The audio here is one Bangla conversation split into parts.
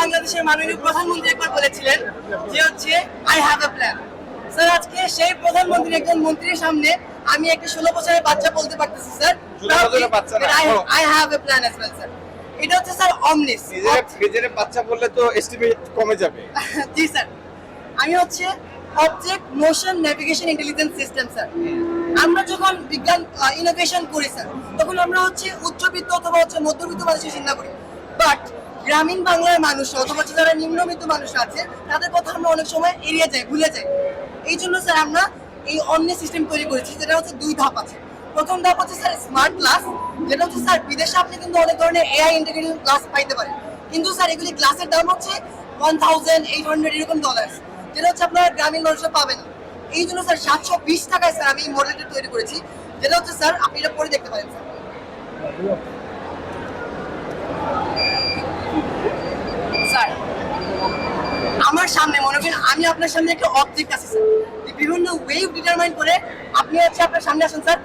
বাংলাদেশের মাননীয় প্রধানমন্ত্রী একবার বলেছিলেন যে হচ্ছে I have a plan. Sir আজকে সেই প্রধানমন্ত্রীর একজন মন্ত্রীর সামনে আমি একটা 16 বছরের বাচ্চা বলতে পারতেছি স্যার, 16 বছরের বাচ্চা না, I have a plan as well sir. এটা হচ্ছে স্যার অমনিস। নিজের বাচ্চা বললে তো এস্টিমেট কমে যাবে। জি স্যার, আমি হচ্ছে object motion navigation intelligence system sir. আমরা যখন বিজ্ঞান ইনোভেশন করি স্যার, তখন আমরা হচ্ছে উচ্চবিত্ত অথবা হচ্ছে মধ্যবিত্ত মানুষের চিন্তা করি, বাট গ্রামীণ বাংলার মানুষ অথবা হচ্ছে যারা নিম্নবিত্ত মানুষ আছে তাদের কথা আমরা অনেক সময় এড়িয়ে যাই, ভুলে যাই। এই জন্য স্যার আমরা এই অমনি সিস্টেম তৈরি করেছি, যেটা হচ্ছে 2 ধাপ আছে। প্রথম ধাপ হচ্ছে স্যার স্মার্ট ক্লাস, যেটা হচ্ছে স্যার বিদেশে আপনি কিন্তু অনেক ধরনের এআই ইন্টিগ্রেটেড ক্লাস পাইতে পারেন, কিন্তু স্যার এগুলি ক্লাসের দাম হচ্ছে $1,800 এরকম ডলার, যেটা হচ্ছে আপনার গ্রামীণ মানুষরা পাবে না। এই জন্য স্যার 720 টাকায় স্যার আমি এই মডেলটা তৈরি করেছি, যেটা হচ্ছে স্যার আপনি এটা পরে দেখতে পারেন স্যার। স্যার আমার সামনে মনে করেন আমি আপনার সামনে একটা অবজেক্ট আছে স্যার, বিভিন্ন ওয়েভ ডিটারমাইন করে আপনি হচ্ছে আপনার সামনে আসেন স্যার,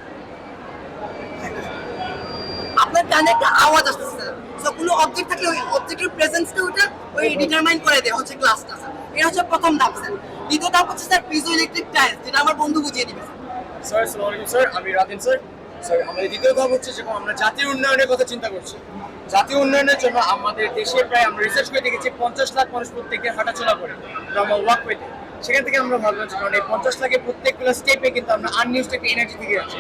আপনার কানে একটা আওয়াজ আসতেছে স্যার। সো কোনো অবজেক্ট থাকলে ওই অবজেক্টের প্রেজেন্সটা ওটা ওই ডিটারমাইন করে দেয় হচ্ছে ক্লাসটা স্যার। এটা হচ্ছে প্রথম ধাপ স্যার। দ্বিতীয় ধাপ হচ্ছে স্যার পিজো ইলেকট্রিক টাইলস, যেটা আমার বন্ধু বুঝিয়ে দিবে স্যার। আসসালামু আলাইকুম স্যার, আমি রাদিন স্যার। স্যার আমাদের দ্বিতীয় ধাপ হচ্ছে যখন আমরা জাতীয় উন্নয়নের কথা চিন্তা করছি, জাতীয় উন্নয়নের জন্য আমাদের দেশে প্রায় আমরা রিসার্চ করে দেখেছি 50 লাখ মানুষ প্রত্যেকে হাঁটাচলা করে নর্মাল ওয়াকওয়েতে। সেখান থেকে আমরা ভাবলাম যে কারণ এই 50 লাখের প্রত্যেকগুলো স্টেপে কিন্তু আমরা আননিউজড একটা এনার্জি থেকে যাচ্ছি।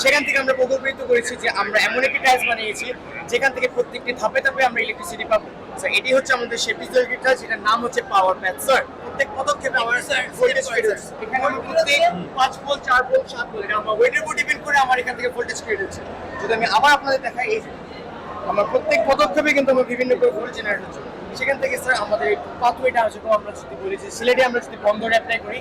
সেখান থেকে আমরা প্রকল্পিত করেছি যে আমরা এমন একটি টাইলস বানিয়েছি যেখান থেকে প্রত্যেকটি ধাপে ধাপে আমরা ইলেকট্রিসিটি পাবো। স্যার এটি হচ্ছে আমাদের সেই পিজো ইলেকট্রিক টাইলস, যেটার নাম হচ্ছে পাওয়ার প্যাড স্যার। প্রত্যেক পদক্ষেপে আমার ভোল্টেজ ক্রিয়েট হচ্ছে। এখানে আমি প্রত্যেক 5 ভোল্ট 4 ভোল্ট 7 ভোল্ট, এটা আমার ওয়েটের উপর ডিপেন্ড করে আমার এখান থেকে ভোল্টেজ ক্রিয়েট হচ্ছে। যদি আমি আবার আপনাদের দেখাই, এই যে আমার প্রত্যেক পদক্ষেপে কিন্তু আমরা বিভিন্ন করে ভোল্টেজ জেনারেট হচ্ছে। সেখান থেকে স্যার আমাদের পাথওয়েটা আছে, তো আমরা যদি বলি যে সিলেটে আমরা যদি বন্দরে অ্যাপ্লাই করি,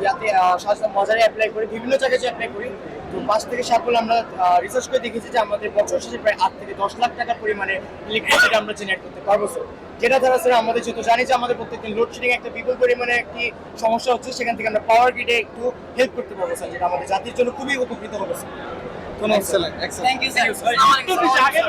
যাতে সাজদা মজারে অ্যাপ্লাই করি, বিভিন্ন জায়গায় যে অ্যাপ্লাই করি, তো 5 থেকে 7 বলে আমরা রিসার্চ করে দেখেছি যে আমাদের বছর শেষে প্রায় 8 থেকে 10 লাখ টাকা পরিমাণে ইলেকট্রিসিটি আমরা জেনারেট করতে পারবো স্যার। যেটা দ্বারা স্যার আমাদের যেহেতু জানি যে আমাদের প্রত্যেকদিন লোডশেডিং একটা বিপুল পরিমাণে একটি সমস্যা হচ্ছে, সেখান থেকে আমরা পাওয়ার গ্রিডে একটু হেল্প করতে পারবো স্যার, যেটা আমাদের জাতির জন্য খুবই উপকৃত হবে sir. Excellent, excellent. Thank you sir.